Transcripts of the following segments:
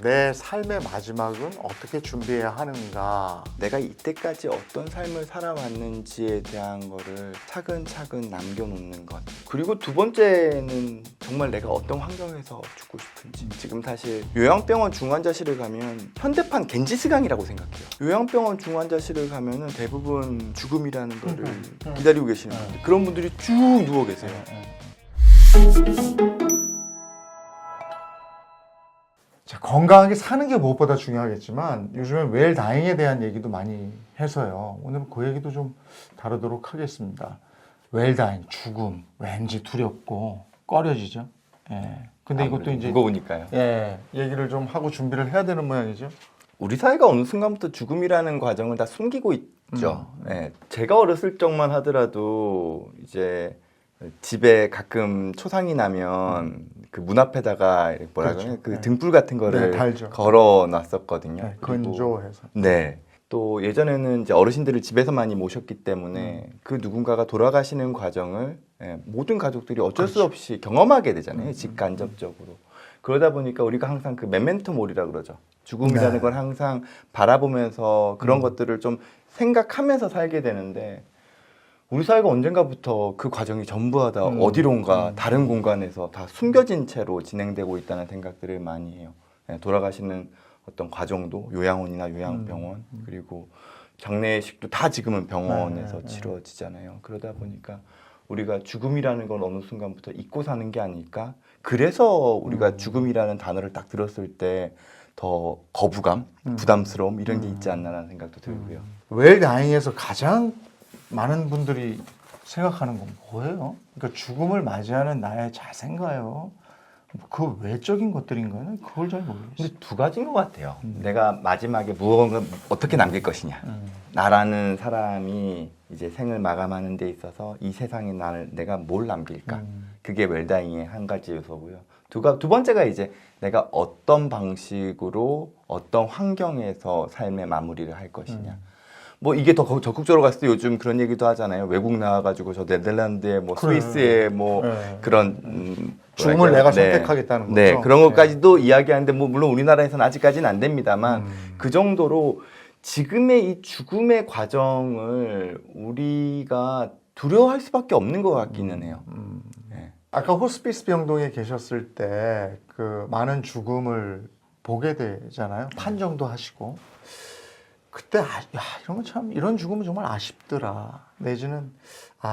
내 삶의 마지막은 어떻게 준비해야 하는가. 내가 이때까지 어떤 삶을 살아왔는지에 대한 거를 차근차근 남겨놓는 것. 그리고 두 번째는 정말 내가 어떤 환경에서 죽고 싶은지. 지금 사실 요양병원 중환자실을 가면 현대판 겐지스강이라고 생각해요. 요양병원 중환자실을 가면은 대부분 죽음이라는 거를 기다리고 계시는 분들, 그런 분들이 쭉 누워 계세요. 자, 건강하게 사는 게 무엇보다 중요하겠지만 요즘엔 웰다잉에 대한 얘기도 많이 해서요. 오늘 그 얘기도 좀 다루도록 하겠습니다. 웰다잉, 죽음, 왠지 두렵고 꺼려지죠. 예. 근데 이것도 이제 무거우니까요. 예, 얘기를 좀 하고 준비를 해야 되는 모양이죠. 우리 사회가 어느 순간부터 죽음이라는 과정을 다 숨기고 있죠. 예. 제가 어렸을 적만 하더라도 이제 집에 가끔 초상이 나면 그 문 앞에다가 뭐라 그렇죠. 그러냐, 그 네. 등불 같은 거를 네, 달죠. 걸어 놨었거든요. 네, 그리고 건조해서. 네. 또 예전에는 이제 어르신들을 집에서 많이 모셨기 때문에 그 누군가가 돌아가시는 과정을 모든 가족들이 어쩔 수 없이 경험하게 되잖아요. 직간접적으로. 그러다 보니까 우리가 항상 그 메멘토 모리라 그러죠. 죽음이라는 네. 걸 항상 바라보면서 그런 것들을 좀 생각하면서 살게 되는데, 우리 사회가 언젠가부터 그 과정이 전부 다 어디론가 다른 공간에서 다 숨겨진 채로 진행되고 있다는 생각들을 많이 해요. 돌아가시는 어떤 과정도 요양원이나 요양병원, 그리고 장례식도 다 지금은 병원에서 치러지잖아요. 그러다 보니까 우리가 죽음이라는 건 어느 순간부터 잊고 사는 게 아닐까? 그래서 우리가 죽음이라는 단어를 딱 들었을 때 더 거부감, 부담스러움 이런 게 있지 않나라는 생각도 들고요. 웰다잉에서 가장 많은 분들이 생각하는 건 뭐예요? 그러니까 죽음을 맞이하는 나의 자세인가요? 그 외적인 것들인가요? 그걸 잘 모르겠어요. 근데 두 가지인 것 같아요. 내가 마지막에 무언가 어떻게 남길 것이냐. 나라는 사람이 이제 생을 마감하는 데 있어서 이 세상에 내가 뭘 남길까. 그게 웰다잉의 한 가지 요소고요. 두 번째가 이제 내가 어떤 방식으로 어떤 환경에서 삶의 마무리를 할 것이냐. 뭐 이게 더 적극적으로 갔을 때 요즘 그런 얘기도 하잖아요. 외국 나와가지고 저 네덜란드에 뭐 스위스에 뭐 그런 죽음을 내가 선택하겠다는 거죠. 네, 그런 것까지도 이야기하는데 뭐 물론 우리나라에서는 아직까지는 안 됩니다만 그 정도로 지금의 이 죽음의 과정을 우리가 두려워할 수밖에 없는 것 같기는 해요. 네. 아까 호스피스 병동에 계셨을 때 그 많은 죽음을 보게 되잖아요. 판정도 하시고. 그때 이런 거 참, 이런 죽음은 정말 아쉽더라. 내지는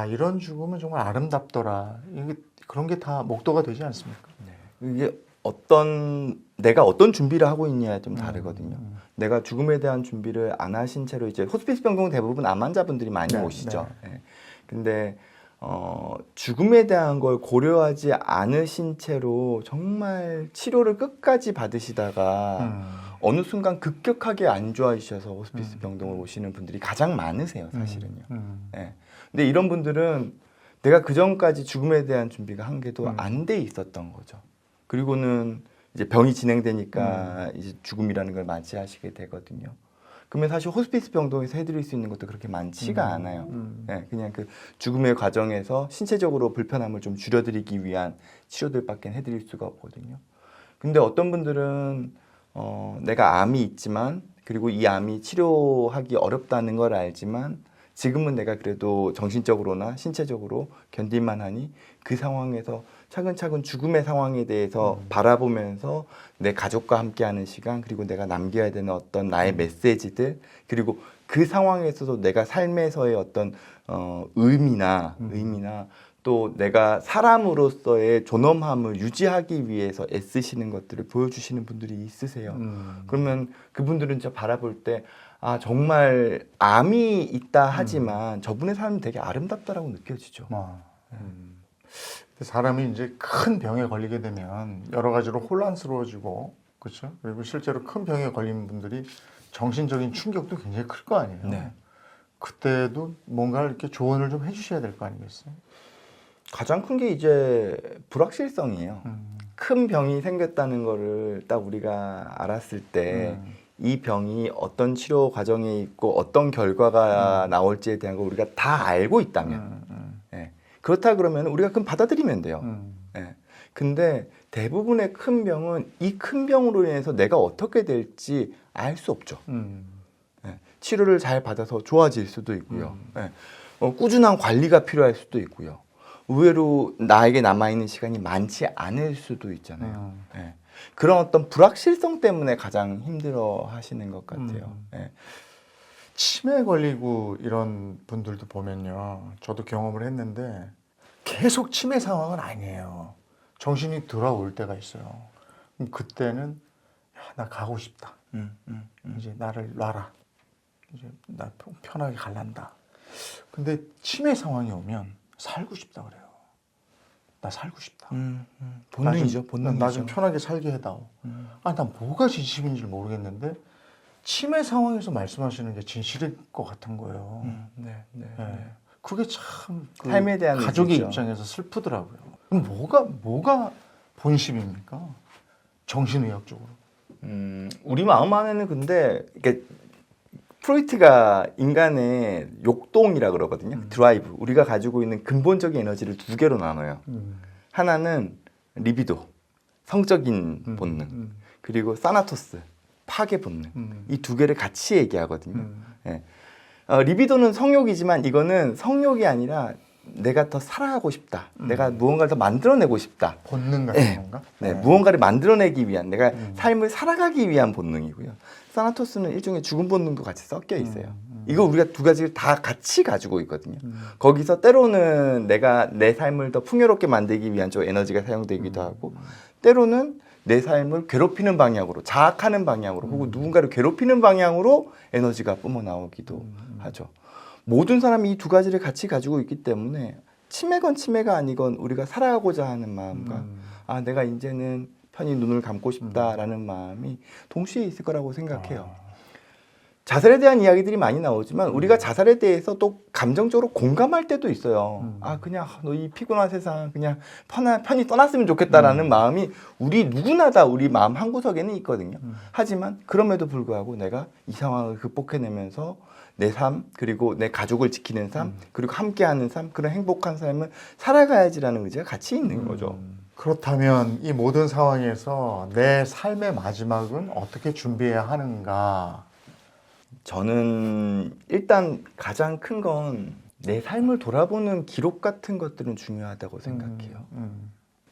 이런 죽음은 정말 아름답더라. 이게 그런 게 다 목도가 되지 않습니까? 네. 이게 내가 어떤 준비를 하고 있냐에 좀 다르거든요. 내가 죽음에 대한 준비를 안 하신 채로 이제 호스피스 병동은 대부분 암 환자분들이 많이 오시죠. 네. 근데 죽음에 대한 걸 고려하지 않으신 채로 정말 치료를 끝까지 받으시다가 어느 순간 급격하게 안 좋아지셔서 호스피스 병동을 오시는 분들이 가장 많으세요, 사실은요. 네. 근데 이런 분들은 내가 그 전까지 죽음에 대한 준비가 한 개도 안 돼 있었던 거죠. 그리고는 이제 병이 진행되니까 이제 죽음이라는 걸 맞이하시게 되거든요. 그러면 사실 호스피스 병동에서 해드릴 수 있는 것도 그렇게 많지가 않아요. 네, 그냥 그 죽음의 과정에서 신체적으로 불편함을 좀 줄여드리기 위한 치료들밖에 해드릴 수가 없거든요. 근데 어떤 분들은 내가 암이 있지만, 그리고 이 암이 치료하기 어렵다는 걸 알지만 지금은 내가 그래도 정신적으로나 신체적으로 견딜만 하니 그 상황에서 차근차근 죽음의 상황에 대해서 바라보면서 내 가족과 함께하는 시간, 그리고 내가 남겨야 되는 어떤 나의 메시지들, 그리고 그 상황에서도 내가 삶에서의 어떤 의미나 또 내가 사람으로서의 존엄함을 유지하기 위해서 애쓰시는 것들을 보여주시는 분들이 있으세요. 그러면 그분들은 진짜 바라볼 때 정말 암이 있다 하지만 저분의 삶이 되게 아름답다라고 느껴지죠. 사람이 이제 큰 병에 걸리게 되면 여러 가지로 혼란스러워지고, 그렇죠? 그리고 실제로 큰 병에 걸린 분들이 정신적인 충격도 굉장히 클 거 아니에요. 네. 그때도 뭔가 이렇게 조언을 좀 해주셔야 될 거 아니겠어요? 가장 큰 게 이제 불확실성이에요. 큰 병이 생겼다는 거를 딱 우리가 알았을 때 이 병이 어떤 치료 과정에 있고 어떤 결과가 나올지에 대한 걸 우리가 다 알고 있다면 그렇다 그러면 우리가 그럼 받아들이면 돼요. 근데 대부분의 큰 병은 이 큰 병으로 인해서 내가 어떻게 될지 알 수 없죠. 예, 치료를 잘 받아서 좋아질 수도 있고요. 예, 꾸준한 관리가 필요할 수도 있고요. 의외로 나에게 남아있는 시간이 많지 않을 수도 있잖아요. 예, 그런 어떤 불확실성 때문에 가장 힘들어 하시는 것 같아요. 예. 치매 걸리고 이런 분들도 보면요. 저도 경험을 했는데 계속 치매 상황은 아니에요. 정신이 돌아올 때가 있어요. 그럼 그때는 야, 나 가고 싶다. 이제 나를 놔라. 이제 나 편하게 갈란다. 근데 치매 상황이 오면 살고 싶다 그래요. 나 살고 싶다. 본능이죠. 나 좀 편하게 살게 해다오. 아, 난 뭐가 진심인지 모르겠는데 치매 상황에서 말씀하시는 게 진실일 것 같은 거예요. 네. 그게 참 삶에 대한 가족의 의지죠. 입장에서 슬프더라고요. 그럼 뭐가 본심입니까? 정신의학적으로. 우리 마음 안에는 근데 이게 프로이트가 인간의 욕동이라 그러거든요. 드라이브. 우리가 가지고 있는 근본적인 에너지를 두 개로 나눠요. 하나는 리비도, 성적인 본능. 그리고 사나토스, 파괴 본능. 이 두 개를 같이 얘기하거든요. 예. 리비도는 성욕이지만 이거는 성욕이 아니라 내가 더 살아가고 싶다. 내가 무언가를 더 만들어내고 싶다. 본능 같은 네. 건가? 네, 무언가를 만들어내기 위한 내가 삶을 살아가기 위한 본능이고요. 사나토스는 일종의 죽은 본능도 같이 섞여 있어요. 이거 우리가 두 가지를 다 같이 가지고 있거든요. 거기서 때로는 내가 내 삶을 더 풍요롭게 만들기 위한 쪽 에너지가 사용되기도 하고 때로는 내 삶을 괴롭히는 방향으로 자학하는 방향으로 혹은 누군가를 괴롭히는 방향으로 에너지가 뿜어나오기도 하죠. 모든 사람이 이 두 가지를 같이 가지고 있기 때문에 치매건 치매가 아니건 우리가 살아가고자 하는 마음과 아 내가 이제는 편히 눈을 감고 싶다라는 마음이 동시에 있을 거라고 생각해요. 자살에 대한 이야기들이 많이 나오지만 우리가 자살에 대해서 또 감정적으로 공감할 때도 있어요. 아 그냥 너 이 피곤한 세상 그냥 편히 떠났으면 좋겠다라는 마음이 우리 누구나 다 우리 마음 한구석에는 있거든요. 하지만 그럼에도 불구하고 내가 이 상황을 극복해내면서 내 삶 그리고 내 가족을 지키는 삶 그리고 함께하는 삶 그런 행복한 삶을 살아가야지라는 의지가 같이 있는 거죠. 그렇다면 이 모든 상황에서 내 삶의 마지막은 어떻게 준비해야 하는가? 저는 일단 가장 큰 건 내 삶을 돌아보는 기록 같은 것들은 중요하다고 생각해요.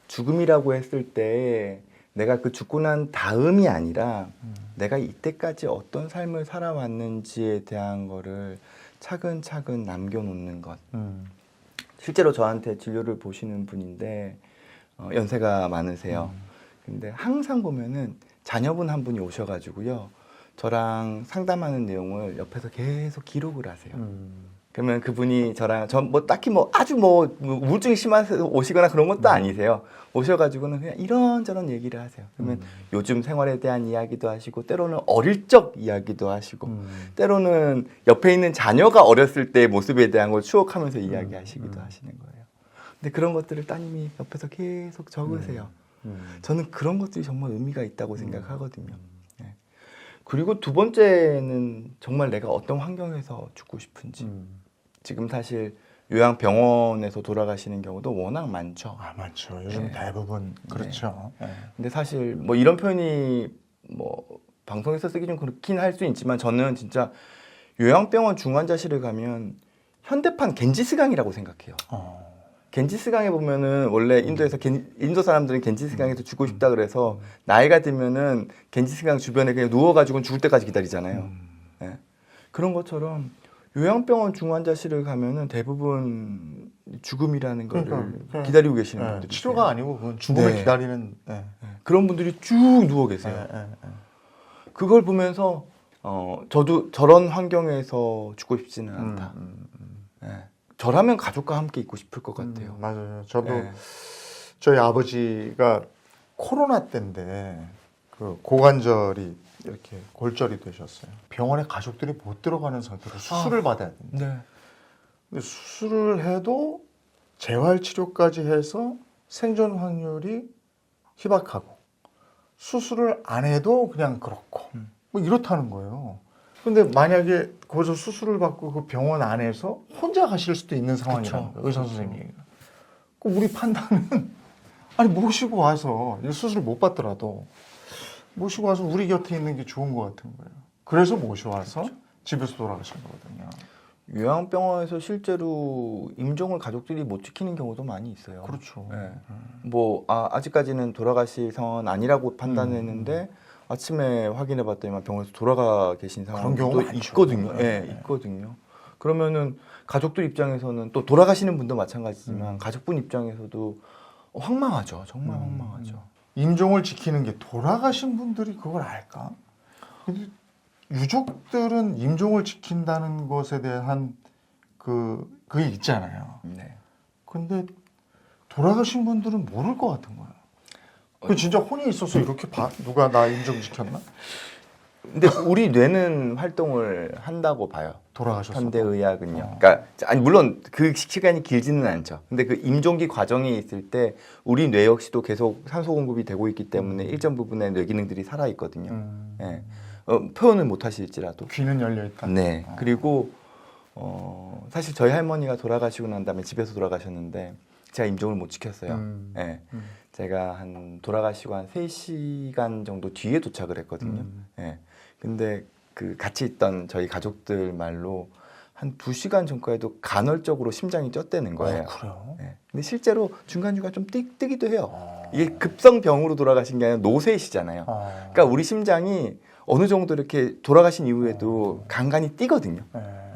죽음이라고 했을 때 내가 그 죽고 난 다음이 아니라 내가 이때까지 어떤 삶을 살아왔는지에 대한 거를 차근차근 남겨놓는 것. 실제로 저한테 진료를 보시는 분인데 연세가 많으세요. 근데 항상 보면은 자녀분 한 분이 오셔가지고요. 저랑 상담하는 내용을 옆에서 계속 기록을 하세요. 그러면 그분이 저랑 딱히 아주 우울증이 심해서 오시거나 그런 것도 아니세요. 오셔가지고는 그냥 이런저런 얘기를 하세요. 그러면 요즘 생활에 대한 이야기도 하시고 때로는 어릴 적 이야기도 하시고 때로는 옆에 있는 자녀가 어렸을 때의 모습에 대한 걸 추억하면서 이야기하시기도 하시는 거예요. 근데 그런 것들을 따님이 옆에서 계속 적으세요. 저는 그런 것들이 정말 의미가 있다고 생각하거든요. 네. 그리고 두 번째는 정말 내가 어떤 환경에서 죽고 싶은지. 지금 사실 요양병원에서 돌아가시는 경우도 워낙 많죠. 아, 많죠. 요즘 대부분 그렇죠. 네. 근데 사실 이런 표현이 방송에서 쓰기 좀 그렇긴 할 수 있지만 저는 진짜 요양병원 중환자실을 가면 현대판 겐지스강이라고 생각해요. 겐지스강에 보면은 원래 인도에서 인도 사람들은 겐지스강에서 죽고 싶다 그래서 나이가 들면은 겐지스강 주변에 그냥 누워가지고 죽을 때까지 기다리잖아요. 네. 그런 것처럼 요양병원 중환자실을 가면은 대부분 죽음이라는 걸 기다리고 계시는 분들이 치료가 아니고 그건 죽음을 기다리는 그런 분들이 쭉 누워 계세요. 그걸 보면서 저도 저런 환경에서 죽고 싶지는 않다. 저라면 가족과 함께 있고 싶을 것 같아요. 맞아요. 저도 저희 아버지가 코로나 때인데 그 고관절이 이렇게 골절이 되셨어요. 병원에 가족들이 못 들어가는 상태로 수술을 받아야 됩니다. 근데 수술을 해도 재활 치료까지 해서 생존 확률이 희박하고 수술을 안 해도 그냥 그렇고 이렇다는 거예요. 근데 만약에 거기서 수술을 받고 그 병원 안에서 혼자 가실 수도 있는 상황이라는 거예요. 의사 선생님이. 우리 판단은 아니 모시고 와서 수술 못 받더라도 모시고 와서 우리 곁에 있는 게 좋은 것 같은 거예요. 그래서 모셔와서 집에서 돌아가신 거거든요. 요양병원에서 실제로 임종을 가족들이 못 지키는 경우도 많이 있어요. 그렇죠. 네. 아직까지는 돌아가실 상황은 아니라고 판단했는데 아침에 확인해봤더니 병원에서 돌아가 계신 그런 상황도 경우가 많죠. 있거든요. 네. 네, 있거든요. 그러면은 가족들 입장에서는 또 돌아가시는 분도 마찬가지지만 가족분 입장에서도 황망하죠. 정말 황망하죠. 임종을 지키는 게 돌아가신 분들이 그걸 알까? 근데 유족들은 임종을 지킨다는 것에 대한 그게 있잖아요. 네. 근데 돌아가신 분들은 모를 것 같은 거야. 그 진짜 혼이 있어서 이렇게 누가 나 임종 지켰나? 근데 우리 뇌는 활동을 한다고 봐요. 돌아가셨어. 현대의학은요. 그러니까 아니 물론 그 시간이 길지는 않죠. 근데 그 임종기 과정에 있을 때 우리 뇌 역시도 계속 산소 공급이 되고 있기 때문에 일정 부분의 뇌 기능들이 살아 있거든요. 예. 표현을 못 하실지라도. 귀는 열려 있다. 네. 그리고 사실 저희 할머니가 돌아가시고 난 다음에 집에서 돌아가셨는데 제가 임종을 못 지켰어요. 예. 제가 돌아가시고 한 3시간 정도 뒤에 도착을 했거든요. 예. 근데 그 같이 있던 저희 가족들 말로 한 2시간 전까지도 간헐적으로 심장이 쪘다는 거예요. 그래요? 예. 근데 실제로 중간중간 좀 뜨기도 해요. 이게 급성병으로 돌아가신 게 아니라 노쇠시잖아요. 그러니까 우리 심장이 어느 정도 이렇게 돌아가신 이후에도 간간히 뛰거든요.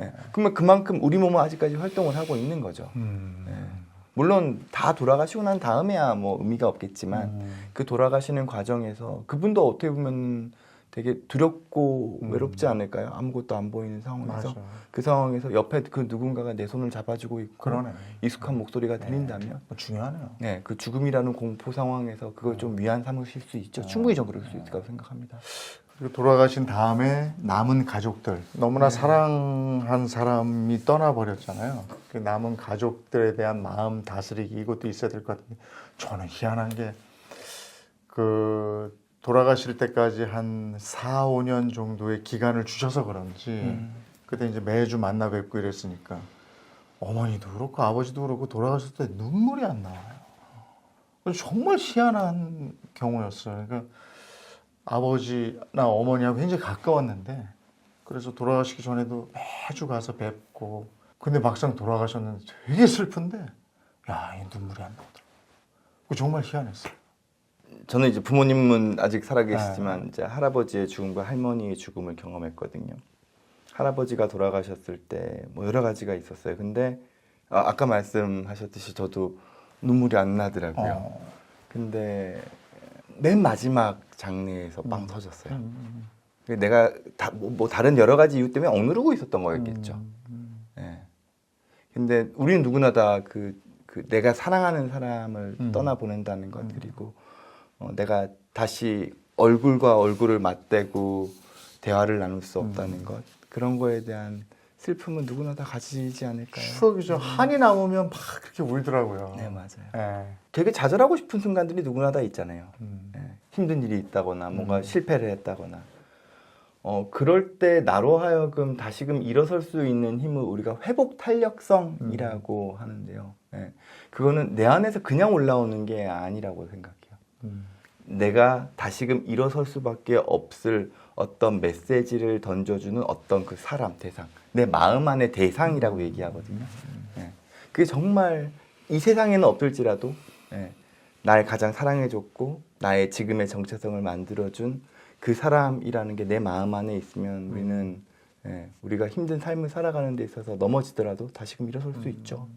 예. 그러면 그만큼 우리 몸은 아직까지 활동을 하고 있는 거죠. 예. 물론 다 돌아가시고 난 다음에야 뭐 의미가 없겠지만 그 돌아가시는 과정에서 그분도 어떻게 보면 되게 두렵고 외롭지 않을까요? 아무것도 안 보이는 상황에서 맞아. 그 상황에서 옆에 그 누군가가 내 손을 잡아주고 있고 그러네. 익숙한 목소리가 들린다면 중요하네요. 네, 그 죽음이라는 공포 상황에서 그걸 좀 위안 삼으실 수 있죠. 충분히 좀 그럴 수 있을 거라고 생각합니다. 그리고 돌아가신 다음에 남은 가족들 너무나 사랑한 사람이 떠나버렸잖아요. 그 남은 가족들에 대한 마음 다스리기 이것도 있어야 될 것 같은데 저는 희한한 게 돌아가실 때까지 한 4, 5년 정도의 기간을 주셔서 그런지 그때 이제 매주 만나 뵙고 이랬으니까 어머니도 그렇고 아버지도 그렇고 돌아가실 때 눈물이 안 나와요. 정말 희한한 경우였어요. 그러니까 아버지나 어머니하고 굉장히 가까웠는데 그래서 돌아가시기 전에도 매주 가서 뵙고 근데 막상 돌아가셨는데 되게 슬픈데 야, 이 눈물이 안 나오더라고요. 그거 정말 희한했어요. 저는 이제 부모님은 아직 살아계시지만 이제 할아버지의 죽음과 할머니의 죽음을 경험했거든요. 할아버지가 돌아가셨을 때 뭐 여러 가지가 있었어요. 근데 아까 말씀하셨듯이 저도 눈물이 안 나더라고요. 근데 맨 마지막 장례에서 빵 터졌어요. 내가 뭐 다른 여러 가지 이유 때문에 억누르고 있었던 거였겠죠. 네. 근데 우리는 누구나 다 내가 사랑하는 사람을 떠나보낸다는 것 그리고 내가 다시 얼굴과 얼굴을 맞대고 대화를 나눌 수 없다는 것 그런 거에 대한 슬픔은 누구나 다 가지지 않을까요? 추억이죠. 한이 남으면 막 그렇게 울더라고요. 네, 맞아요. 네. 되게 좌절하고 싶은 순간들이 누구나 다 있잖아요. 힘든 일이 있다거나 뭔가 실패를 했다거나 그럴 때 나로 하여금 다시금 일어설 수 있는 힘을 우리가 회복 탄력성이라고 하는데요. 네. 그거는 내 안에서 그냥 올라오는 게 아니라고 생각해요. 내가 다시금 일어설 수밖에 없을 어떤 메시지를 던져주는 어떤 그 사람, 대상, 내 마음 안의 대상이라고 얘기하거든요. 네. 그게 정말 이 세상에는 없을지라도 날 가장 사랑해줬고 나의 지금의 정체성을 만들어준 그 사람이라는 게 내 마음 안에 있으면 우리는 우리가 힘든 삶을 살아가는 데 있어서 넘어지더라도 다시금 일어설 수 있죠.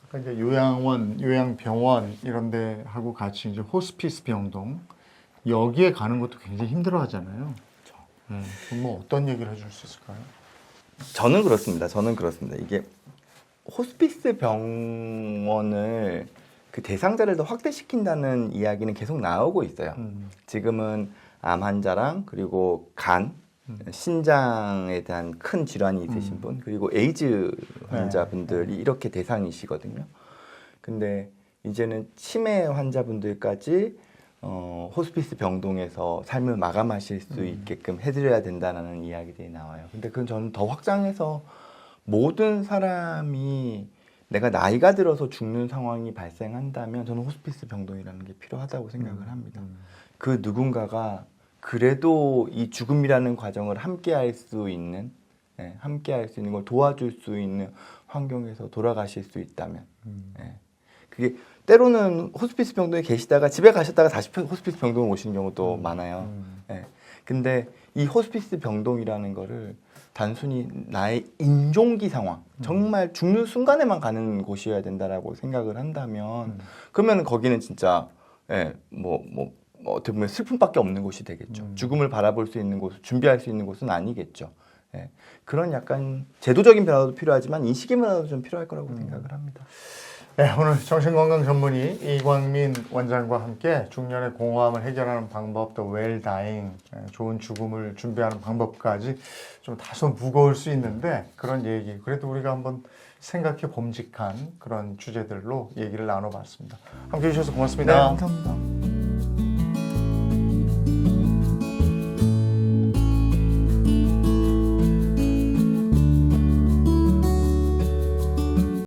아까 이제 요양원, 요양병원 이런 데 하고 같이 이제 호스피스 병동 여기에 가는 것도 굉장히 힘들어 하잖아요. 뭐 어떤 얘기를 해줄 수 있을까요? 저는 그렇습니다. 이게 호스피스 병원을 그 대상자를 더 확대시킨다는 이야기는 계속 나오고 있어요. 지금은 암 환자랑 그리고 간, 신장에 대한 큰 질환이 있으신 분 그리고 에이즈 환자분들이 이렇게 대상이시거든요. 근데 이제는 치매 환자분들까지 호스피스 병동에서 삶을 마감하실 수 있게끔 해드려야 된다는 이야기들이 나와요. 근데 그건 저는 더 확장해서 모든 사람이 내가 나이가 들어서 죽는 상황이 발생한다면 저는 호스피스 병동이라는 게 필요하다고 생각을 합니다. 그 누군가가 그래도 이 죽음이라는 과정을 함께할 수 있는, 함께할 수 있는 걸 도와줄 수 있는 환경에서 돌아가실 수 있다면, 그게 때로는 호스피스 병동에 계시다가 집에 가셨다가 다시 호스피스 병동에 오시는 경우도 많아요. 근데 이 호스피스 병동이라는 거를 단순히 나의 인종기 상황, 정말 죽는 순간에만 가는 곳이어야 된다라고 생각을 한다면, 그러면 거기는 진짜, 어떻게 보면 슬픔밖에 없는 곳이 되겠죠. 죽음을 바라볼 수 있는 곳, 준비할 수 있는 곳은 아니겠죠. 그런 약간 제도적인 변화도 필요하지만 인식의 변화도 좀 필요할 거라고 생각을 합니다. 네, 오늘 정신건강 전문의 이광민 원장과 함께 중년의 공허함을 해결하는 방법, 또 웰다잉, 좋은 죽음을 준비하는 방법까지 좀 다소 무거울 수 있는데 그런 얘기, 그래도 우리가 한번 생각해 봄직한 그런 주제들로 얘기를 나눠봤습니다. 함께해 주셔서 고맙습니다. 네, 감사합니다.